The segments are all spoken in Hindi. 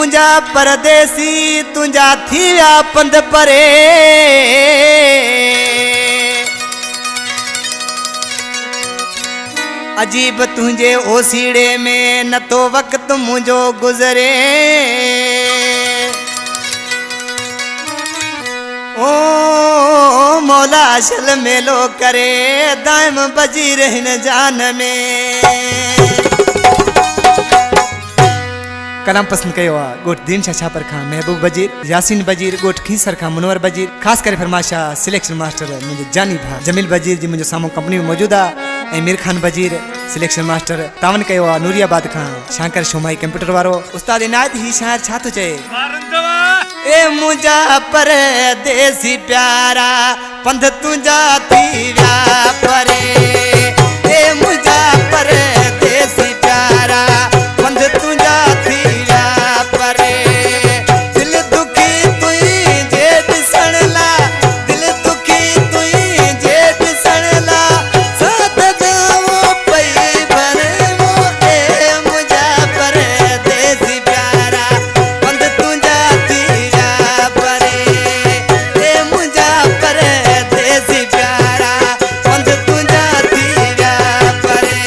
मुझा परदेसी तुझा थिया पंध परे अजीब तुझे ओसीड़े में न तो वक्त मुझो गुजरे ओ मौला अशल मेलो करे दाइम बजी रहन जान में कलाम पसंद कयो आ गोट दीन शाह छापर खां महबूब बजीर यासीन बजीर गोट खीसर खां मुनवर बजीर खास करे फरमाशा सिलेक्शन मास्टर मुझे जानी भा जमील बजीर जी मुझे सामो कंपनी में मौजूद आ मीर खान बजीर सिलेक्शन मास्टर तावन कयो आ नूरियाबाद खां शंकर शोमाई कंप्यूटर वारो उस्ताद इनायत ही शायर छा तो चए ए मुझा परदेसी प्यारा पंध तुझा थी व्या परे ए मुझा परदेसी प्यारा पंध तुझा थी व्या परे दिल दुखी तुई जे ॾिसण ला दिल दुखी तुई जे ॾिसण ला साथ जाओ पई भरमो ए मुझा परदेसी प्यारा पंध तुझा थी व्या परे ए मुझा परदेसी प्यारा पंध तुझा थी व्या परे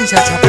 Cha cha